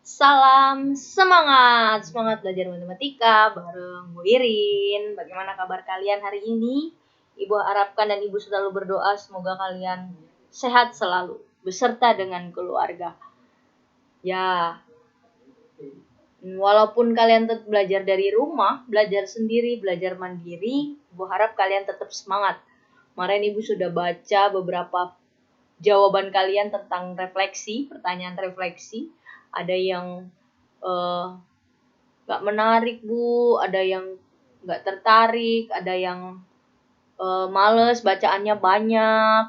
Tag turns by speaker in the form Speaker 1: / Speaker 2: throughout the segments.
Speaker 1: Salam semangat, semangat belajar matematika bareng Bu Irin. Bagaimana kabar kalian hari ini? Ibu harapkan dan Ibu selalu berdoa semoga kalian sehat selalu beserta dengan keluarga. Ya, walaupun kalian tetap belajar dari rumah, belajar sendiri, belajar mandiri, Ibu harap kalian tetap semangat. Kemarin Ibu sudah baca beberapa jawaban kalian tentang refleksi, pertanyaan refleksi. Ada yang gak menarik Bu, ada yang gak tertarik, ada yang males, bacaannya banyak,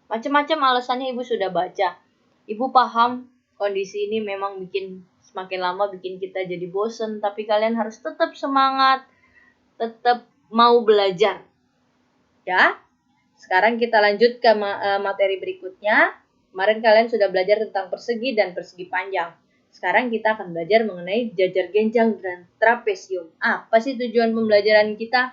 Speaker 1: macam-macam alasannya Ibu sudah baca. Ibu paham kondisi ini memang semakin lama bikin kita jadi bosen, tapi kalian harus tetap semangat, tetap mau belajar. Ya, sekarang kita lanjut ke materi berikutnya. Kemarin kalian sudah belajar tentang persegi dan persegi panjang. Sekarang kita akan belajar mengenai jajar genjang dan trapesium. Apa sih tujuan pembelajaran kita?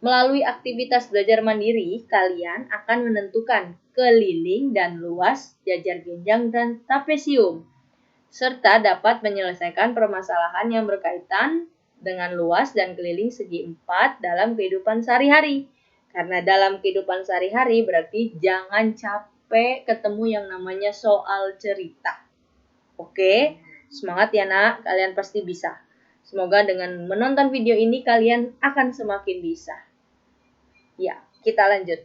Speaker 1: Melalui aktivitas belajar mandiri, kalian akan menentukan keliling dan luas jajar genjang dan trapesium, serta dapat menyelesaikan permasalahan yang berkaitan dengan luas dan keliling segi 4 dalam kehidupan sehari-hari. Karena dalam kehidupan sehari-hari berarti jangan capek ketemu yang namanya soal cerita. Oke, semangat ya nak, kalian pasti bisa. Semoga dengan menonton video ini kalian akan semakin bisa. Ya, kita lanjut.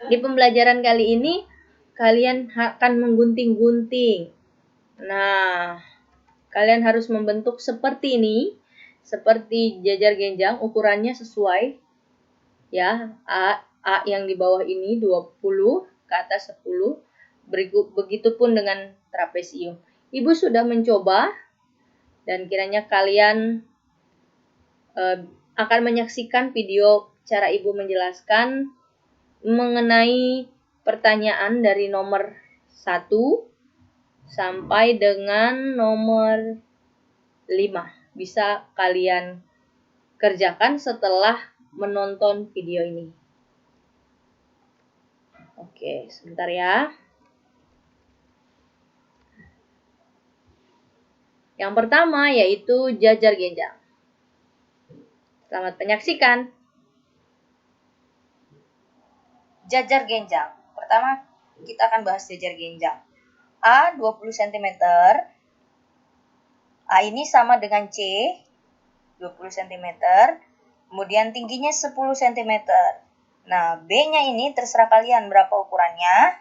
Speaker 1: Di pembelajaran kali ini kalian akan menggunting-gunting. Nah, kalian harus membentuk seperti ini, seperti jajar genjang, ukurannya sesuai. Ya, A yang di bawah ini 20, ke atas 10. Begitupun dengan trapesium. Ibu sudah mencoba dan kiranya kalian akan menyaksikan video cara Ibu menjelaskan mengenai pertanyaan dari nomor 1 sampai dengan nomor 5. Bisa kalian kerjakan setelah menonton video ini. Oke, sebentar ya. Yang pertama yaitu jajar genjang. Selamat menyaksikan. Jajar genjang. Pertama, kita akan bahas jajar genjang. A 20 cm. A ini sama dengan C 20 cm. Kemudian tingginya 10 cm. Nah, B-nya ini terserah kalian berapa ukurannya.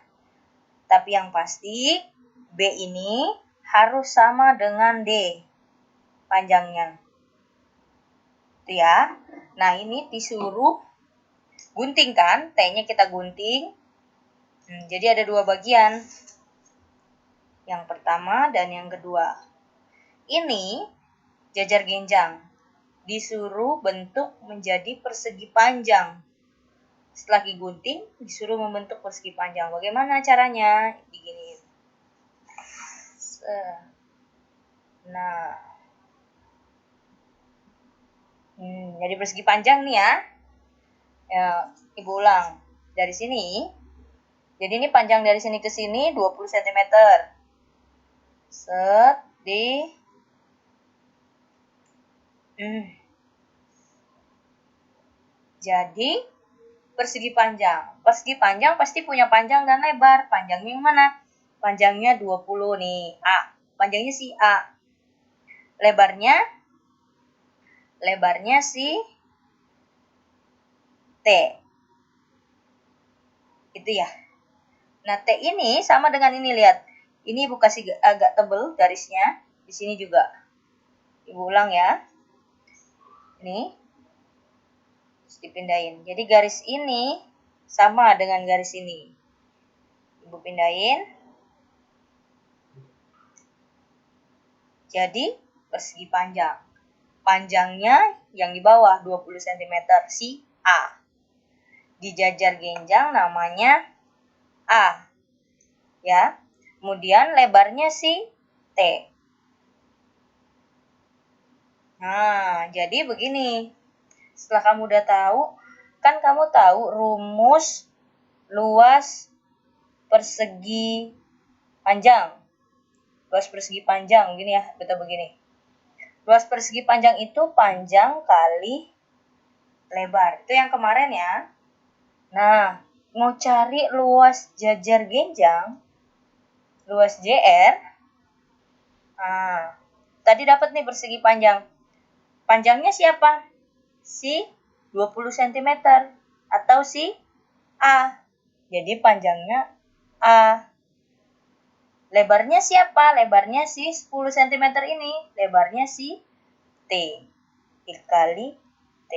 Speaker 1: Tapi yang pasti B ini harus sama dengan D panjangnya. Itu ya. Nah, ini disuruh gunting kan? T-nya kita gunting. Jadi ada dua bagian. Yang pertama dan yang kedua. Ini jajar genjang. Disuruh bentuk menjadi persegi panjang. Setelah digunting, disuruh membentuk persegi panjang. Bagaimana caranya? Begini. Nah, jadi persegi panjang nih ya. Ibu ulang. Dari sini. Jadi ini panjang dari sini ke sini 20 cm. Set di jadi persegi panjang. Persegi panjang pasti punya panjang dan lebar. Panjangnya yang mana? Panjangnya 20 nih. A. Panjangnya si A. Lebarnya si T. Itu ya. Nah, T ini sama dengan ini, lihat. Ini Ibu kasih agak tebal garisnya. Di sini juga. Ibu ulang ya. Ini. Terus dipindahin. Jadi garis ini sama dengan garis ini. Ibu pindahin. Jadi persegi panjang. Panjangnya yang di bawah 20 cm si A. Di jajar genjang namanya A. Ya. Kemudian lebarnya si T. Nah, jadi begini. Setelah kamu udah tahu, kan kamu tahu rumus luas persegi panjang. Luas persegi panjang, gini ya, betul begini. Luas persegi panjang itu panjang kali lebar. Itu yang kemarin ya. Nah, mau cari luas jajar genjang, luas JR. Nah, tadi dapat nih persegi panjang. Panjangnya siapa? Si 20 cm atau si A. Jadi panjangnya A. Lebarnya siapa? Lebarnya si 10 cm ini. Lebarnya si T. Dikali T.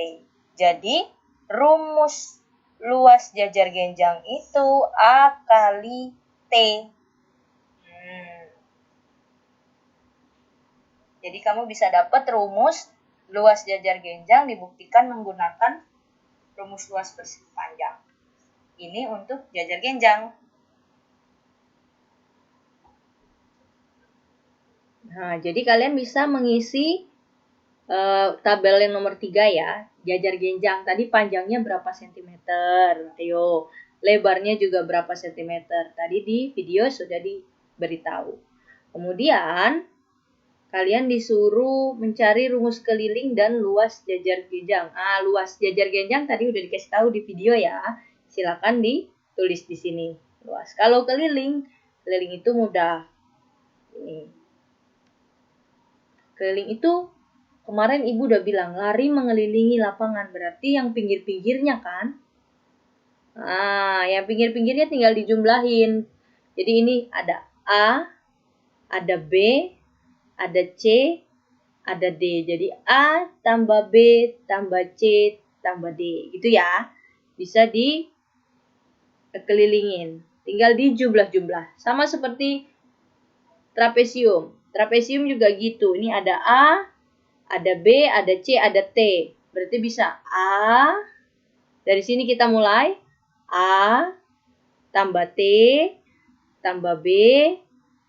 Speaker 1: Jadi rumus luas jajar genjang itu A kali T. Jadi kamu bisa dapat rumus luas jajar genjang dibuktikan menggunakan rumus luas persegi panjang. Ini untuk jajar genjang. Nah, jadi kalian bisa mengisi tabel yang nomor 3 ya. Jajar genjang tadi panjangnya berapa sentimeter? Ayo, lebarnya juga berapa sentimeter? Tadi di video sudah diberitahu. Kemudian kalian disuruh mencari rumus keliling dan luas jajar genjang. Luas jajar genjang tadi udah dikasih tahu di video ya. Silakan ditulis di sini. Luas. Kalau keliling itu mudah. Ini. Keliling itu kemarin ibu udah bilang lari mengelilingi lapangan, berarti yang pinggir-pinggirnya kan. Yang pinggir-pinggirnya tinggal dijumlahin. Jadi ini ada A, ada B, ada C, ada D. Jadi A tambah B tambah C tambah D. Gitu ya. Bisa dikelilingin. Tinggal dijumlah-jumlah. Sama seperti trapesium. Trapesium juga gitu. Ini ada A, ada B, ada C, ada T. Berarti bisa A. Dari sini kita mulai. A tambah T tambah B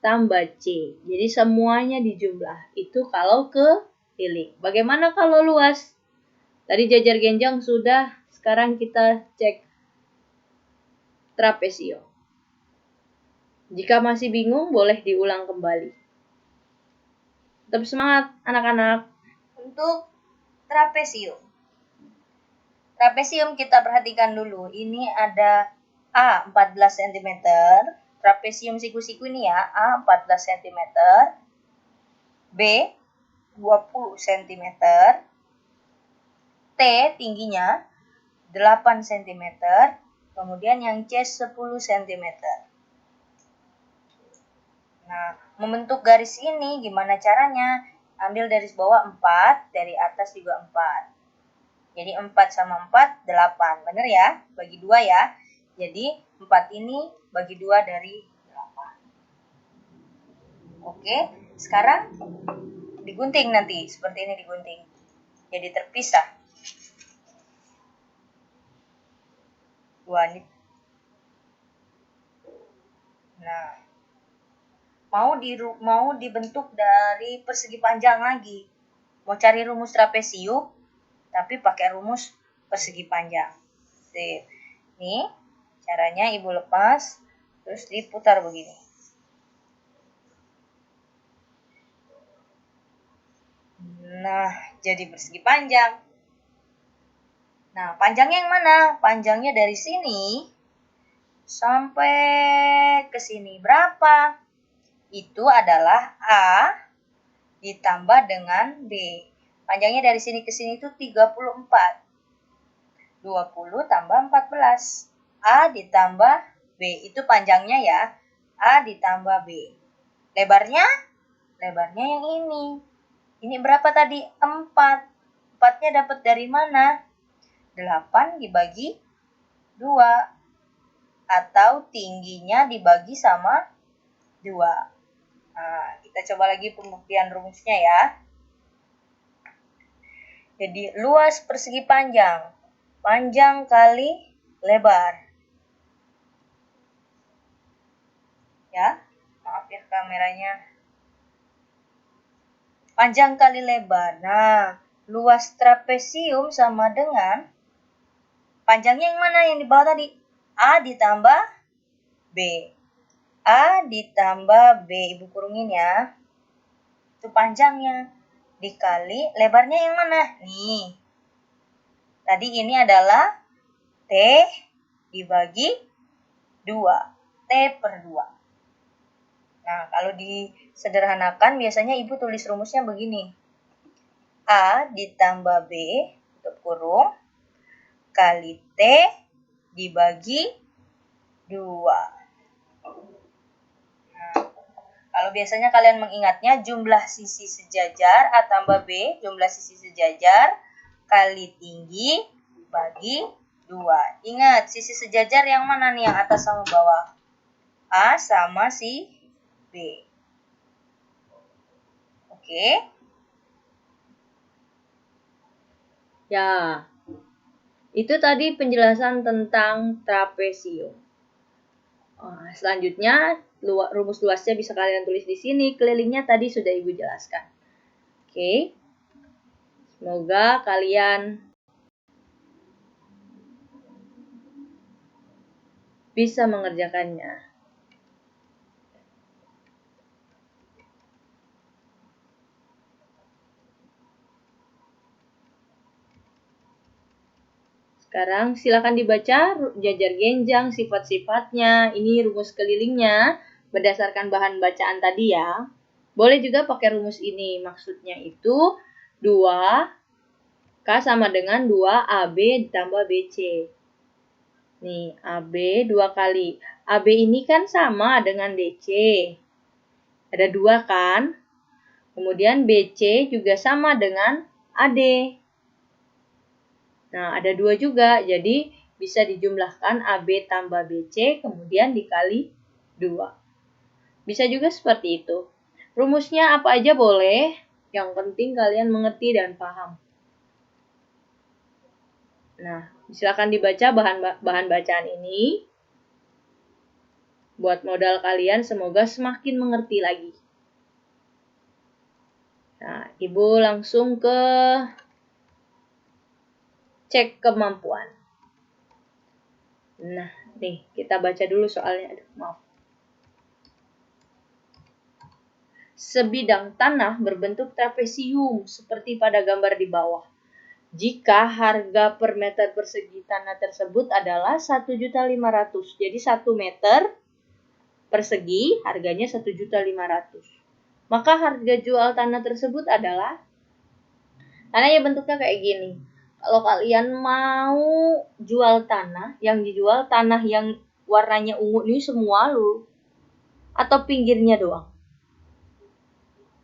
Speaker 1: tambah C. Jadi semuanya dijumlah. Itu kalau keliling. Bagaimana kalau luas? Tadi jajar genjang sudah. Sekarang kita cek trapesium. Jika masih bingung, boleh diulang kembali. Tetap semangat anak-anak. Untuk trapesium. Trapesium kita perhatikan dulu. Ini ada A 14 cm. Trapesium siku-siku ini ya. A 14 cm. B 20 cm. T tingginya 8 cm. Kemudian yang C 10 cm. Nah, membentuk garis ini gimana caranya? Ambil dari bawah 4, dari atas juga 4. Jadi 4 sama 4, 8. Benar ya? Bagi 2 ya. Jadi 4 ini bagi 2 dari 8. Oke, sekarang digunting nanti. Seperti ini digunting. Jadi terpisah. 2 ini. Nah, mau dibentuk dari persegi panjang lagi. Mau cari rumus trapesium, tapi pakai rumus persegi panjang. Sip. Nih, caranya ibu lepas, terus diputar begini. Nah, jadi persegi panjang. Nah, panjangnya yang mana? Panjangnya dari sini sampai ke sini. Berapa? Itu adalah A ditambah dengan B. Panjangnya dari sini ke sini itu 34. 20 tambah 14. A ditambah B. Itu panjangnya ya. A ditambah B. Lebarnya? Lebarnya yang ini. Ini berapa tadi? 4. 4-nya dapat dari mana? 8 dibagi 2. Atau tingginya dibagi sama 2. Nah, kita coba lagi pembuktian rumusnya ya. Jadi luas persegi panjang. Panjang kali lebar. Ya, maaf ya kameranya. Panjang kali lebar. Nah, luas trapesium sama dengan panjangnya yang mana yang di bawah tadi? A ditambah B.
Speaker 2: A ditambah B, Ibu kurungin ya. Itu panjangnya. Dikali lebarnya yang mana? Nih. Tadi ini adalah T dibagi 2. T per 2. Nah, kalau disederhanakan biasanya Ibu tulis rumusnya begini. A ditambah B tutup kurung kali T dibagi 2. Nah, kalau biasanya kalian mengingatnya jumlah sisi sejajar A tambah B, jumlah sisi sejajar kali tinggi bagi 2. Ingat, sisi sejajar yang mana nih, yang atas sama bawah? A sama si B. Oke?
Speaker 1: Ya, itu tadi penjelasan tentang trapesium. Selanjutnya, rumus luasnya bisa kalian tulis di sini. Kelilingnya tadi sudah Ibu jelaskan. Oke. Semoga kalian bisa mengerjakannya. Sekarang silakan dibaca jajar genjang, sifat-sifatnya. Ini rumus kelilingnya berdasarkan bahan bacaan tadi ya. Boleh juga pakai rumus ini. Maksudnya itu 2K sama dengan 2AB ditambah BC. Nih, AB 2 kali. AB ini kan sama dengan DC. Ada 2 kan? Kemudian BC juga sama dengan AD. Nah, ada 2 juga, jadi bisa dijumlahkan AB tambah BC, kemudian dikali 2. Bisa juga seperti itu. Rumusnya apa aja boleh, yang penting kalian mengerti dan paham. Nah, silakan dibaca bahan bacaan ini. Buat modal kalian semoga semakin mengerti lagi. Nah, Ibu langsung ke cek kemampuan. Nah, nih kita baca dulu soalnya. Aduh, maaf. Sebidang tanah berbentuk trapesium seperti pada gambar di bawah. Jika harga per meter persegi tanah tersebut adalah 1.500.000. Jadi 1 meter persegi harganya 1.500.000. Maka harga jual tanah tersebut adalah, tanahnya bentuknya kayak gini. Kalau kalian mau jual tanah, yang dijual tanah yang warnanya ungu ini semua lu, atau pinggirnya doang?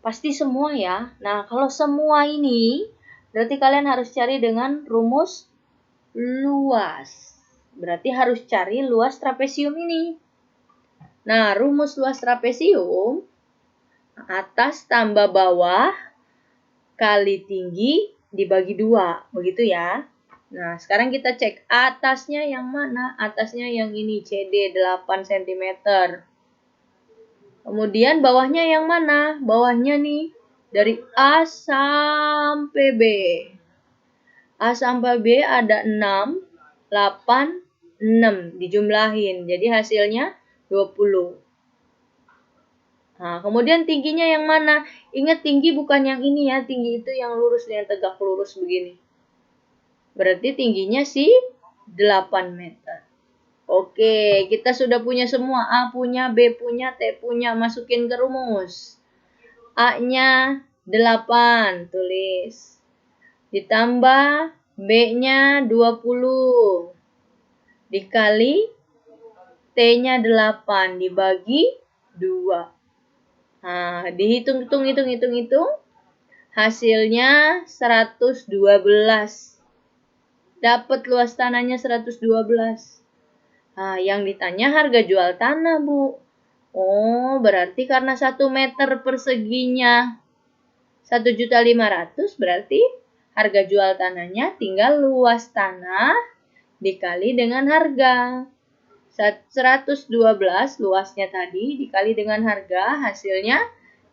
Speaker 1: Pasti semua ya. Nah, kalau semua ini, berarti kalian harus cari dengan rumus luas. Berarti harus cari luas trapesium ini. Nah, rumus luas trapesium, atas tambah bawah kali tinggi dibagi 2, begitu ya. Nah, sekarang kita cek atasnya yang mana? Atasnya yang ini, CD 8 cm. Kemudian bawahnya yang mana? Bawahnya nih, dari A sampai B. A sampai B ada 6, 8, 6. Dijumlahin, jadi hasilnya 20. Nah, kemudian tingginya yang mana? Ingat, tinggi bukan yang ini ya, tinggi itu yang lurus, yang tegak lurus begini. Berarti tingginya sih 8 meter. Oke, kita sudah punya semua. A punya, B punya, T punya. Masukin ke rumus. A-nya 8, tulis. Ditambah B-nya 20. Dikali T-nya 8, dibagi 2. Nah, dihitung. Hasilnya 112. Dapat luas tanahnya 112. Nah, yang ditanya harga jual tanah, Bu. Oh, berarti karena 1 meter perseginya 1.500.000, berarti harga jual tanahnya tinggal luas tanah dikali dengan harga. 112 luasnya tadi dikali dengan harga, hasilnya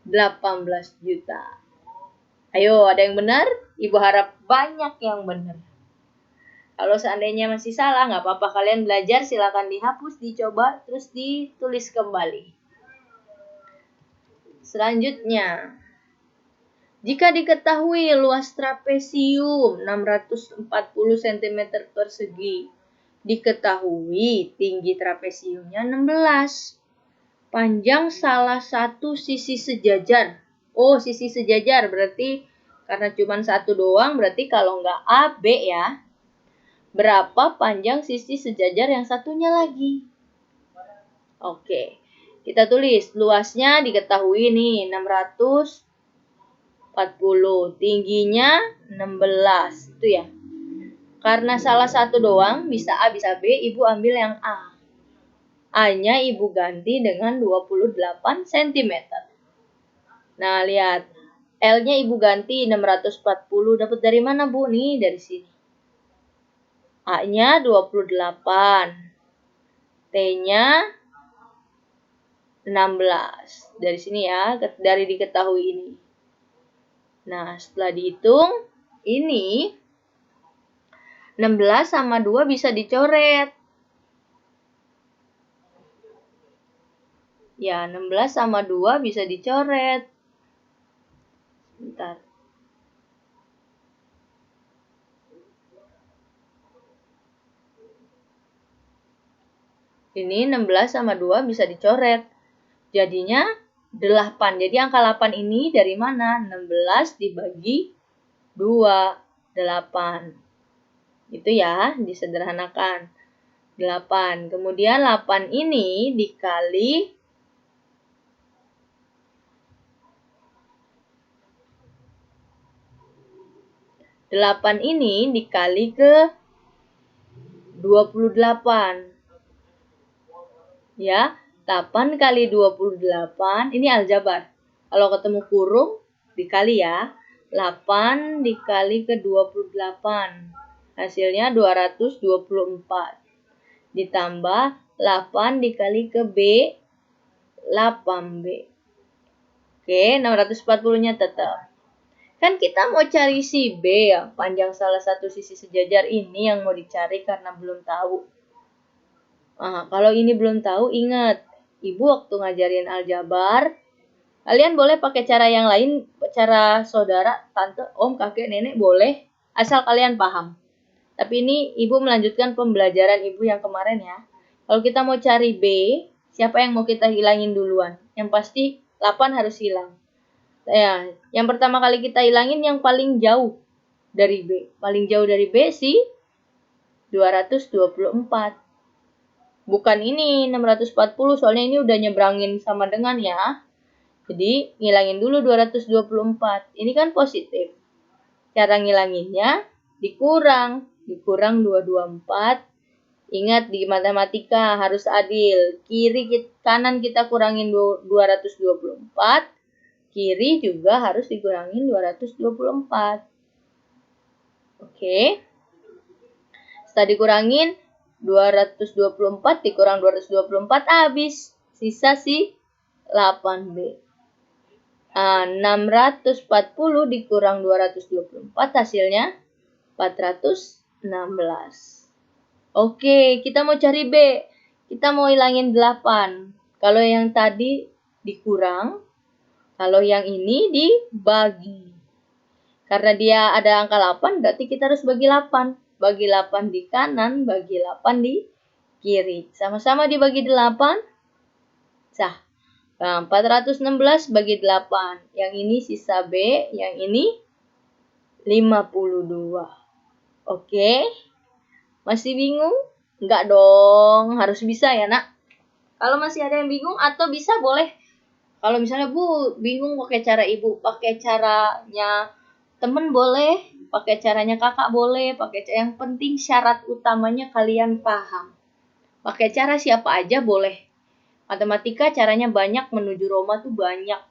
Speaker 1: 18 juta. Ayo, ada yang benar? Ibu harap banyak yang benar. Kalau seandainya masih salah, nggak apa-apa. Kalian belajar, silakan dihapus, dicoba, terus ditulis kembali. Selanjutnya, jika diketahui luas trapesium 640 cm persegi, diketahui tinggi trapesiumnya 16, panjang salah satu sisi sejajar. Oh, sisi sejajar berarti karena cuma satu doang, berarti kalau nggak A, B ya. Berapa panjang sisi sejajar yang satunya lagi? Oke, kita tulis luasnya diketahui nih 640, tingginya 16 itu ya. Karena salah satu doang, bisa A bisa B, ibu ambil yang A. A-nya ibu ganti dengan 28 cm. Nah, lihat. L-nya ibu ganti 640, dapat dari mana Bu? Nih, dari sini. A-nya 28. T-nya 16. Dari sini ya, dari diketahui ini. Nah, setelah dihitung, ini 16 sama 2 bisa dicoret. Ya, 16 sama 2 bisa dicoret. Bentar. Ini 16 sama 2 bisa dicoret. Jadinya 8. Jadi angka 8 ini dari mana? 16 dibagi 2, 8. Itu ya, disederhanakan. 8. Kemudian 8 ini dikali 8 ini dikali ke 28. Ya, 8 kali 28, ini aljabar. Kalau ketemu kurung, dikali ya. 8 dikali ke 28. Hasilnya 224. Ditambah 8 dikali ke B, 8B. Oke, 640-nya tetap. Kan kita mau cari si B ya, panjang salah satu sisi sejajar ini yang mau dicari karena belum tahu. Nah, kalau ini belum tahu, ingat, ibu waktu ngajarin aljabar, kalian boleh pakai cara yang lain, cara saudara, tante, om, kakek, nenek, boleh, asal kalian paham. Tapi ini ibu melanjutkan pembelajaran ibu yang kemarin ya. Kalau kita mau cari B, siapa yang mau kita hilangin duluan? Yang pasti 8 harus hilang. Ya, yang pertama kali kita hilangin yang paling jauh dari B. Paling jauh dari B sih 224. Bukan ini 640, soalnya ini udah nyebrangin sama dengan ya. Jadi ngilangin dulu 224. Ini kan positif. Cara ngilanginnya dikurang 224. Ingat di matematika harus adil. Kanan kita kurangin 224. Kiri juga harus dikurangin 224. Oke. Setelah dikurangin 224 dikurang 224 habis. Sisa si 8B. Nah, 640 dikurang 224 hasilnya 416. Oke, kita mau cari B. Kita mau hilangin 8. Kalau yang tadi dikurang, kalau yang ini dibagi. Karena dia ada angka 8, berarti kita harus bagi 8. Bagi 8 di kanan, bagi 8 di kiri. Sama-sama dibagi 8. Sah. Nah, 416 bagi 8. Yang ini sisa B, yang ini 52. Oke. Masih bingung? Enggak dong, harus bisa ya nak. Kalau masih ada yang bingung atau bisa boleh. Kalau misalnya Bu bingung pakai cara ibu, pakai caranya temen boleh, pakai caranya kakak boleh, yang penting syarat utamanya kalian paham. Pakai cara siapa aja boleh. Matematika caranya banyak, menuju Roma tuh banyak.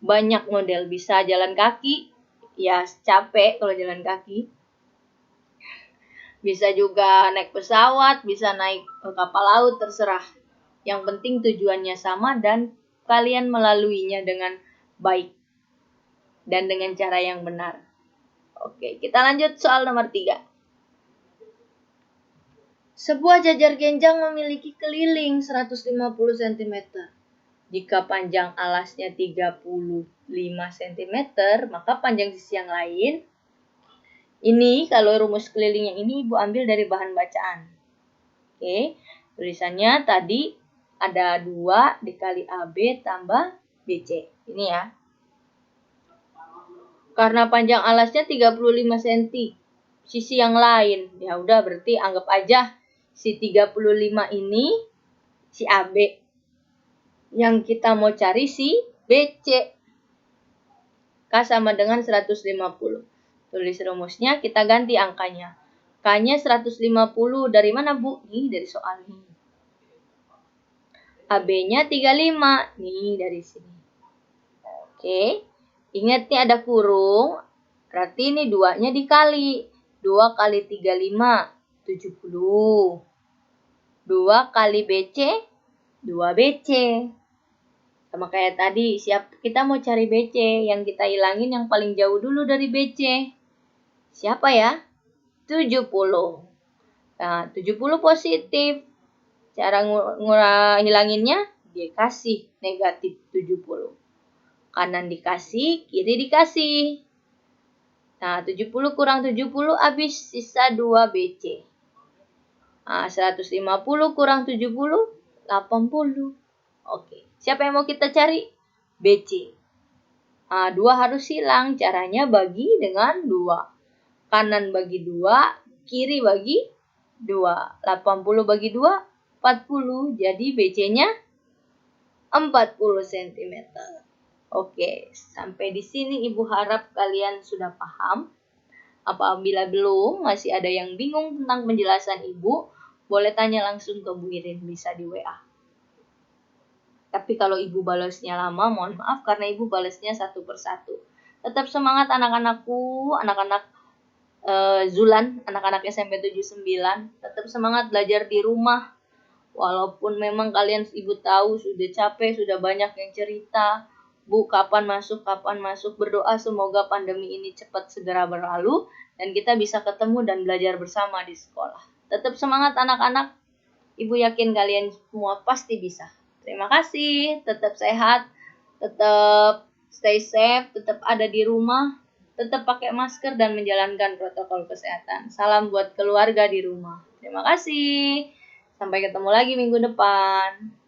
Speaker 1: Banyak model, bisa jalan kaki, ya capek kalau jalan kaki. Bisa juga naik pesawat, bisa naik kapal laut, terserah. Yang penting tujuannya sama dan kalian melaluinya dengan baik. Dan dengan cara yang benar. Oke, kita lanjut soal nomor 3. Sebuah jajar genjang memiliki keliling 150 cm. Jika panjang alasnya 35 cm, maka panjang sisi yang lain, ini kalau rumus kelilingnya ini Ibu ambil dari bahan bacaan. Oke, tulisannya tadi ada 2 dikali AB tambah BC. Ini ya. Karena panjang alasnya 35 cm, sisi yang lain, ya udah berarti anggap aja si 35 ini si AB. Yang kita mau cari si BC. K sama dengan 150. Tulis rumusnya, kita ganti angkanya. K-nya 150 dari mana, Bu? Nih, dari soal ini. AB-nya 35. Nih, dari sini. Oke. Ingat nih ada kurung. Berarti ini 2-nya dikali. 2 kali 35, 70. 2 kali BC, 2 BC. Sama kayak tadi, kita mau cari BC. Yang kita hilangin yang paling jauh dulu dari BC. Siapa ya? 70. Nah, 70 positif. Cara hilanginnya, dia kasih negatif 70. Kanan dikasih, kiri dikasih. Nah, 70 kurang 70 habis sisa 2 BC. Nah, 150 kurang 70, 80. Oke, siapa yang mau kita cari? BC. Nah, 2 harus hilang, caranya bagi dengan 2. Kanan bagi 2, kiri bagi 2. 80 bagi 2, 40. Jadi BC-nya 40 cm. Oke, sampai di sini Ibu harap kalian sudah paham. Apabila belum, masih ada yang bingung tentang penjelasan Ibu, boleh tanya langsung ke Bu Irin, bisa di WA. Tapi kalau Ibu balasnya lama, mohon maaf karena Ibu balasnya satu persatu. Tetap semangat anak-anakku, anak-anak Zulan, anak-anak SMP 79. Tetap semangat belajar di rumah. Walaupun memang kalian Ibu tahu sudah capek, sudah banyak yang cerita. Bu, kapan masuk, berdoa semoga pandemi ini cepat segera berlalu dan kita bisa ketemu dan belajar bersama di sekolah. Tetap semangat anak-anak. Ibu yakin kalian semua pasti bisa. Terima kasih, tetap sehat, tetap stay safe, tetap ada di rumah, tetap pakai masker dan menjalankan protokol kesehatan. Salam buat keluarga di rumah. Terima kasih. Sampai ketemu lagi minggu depan.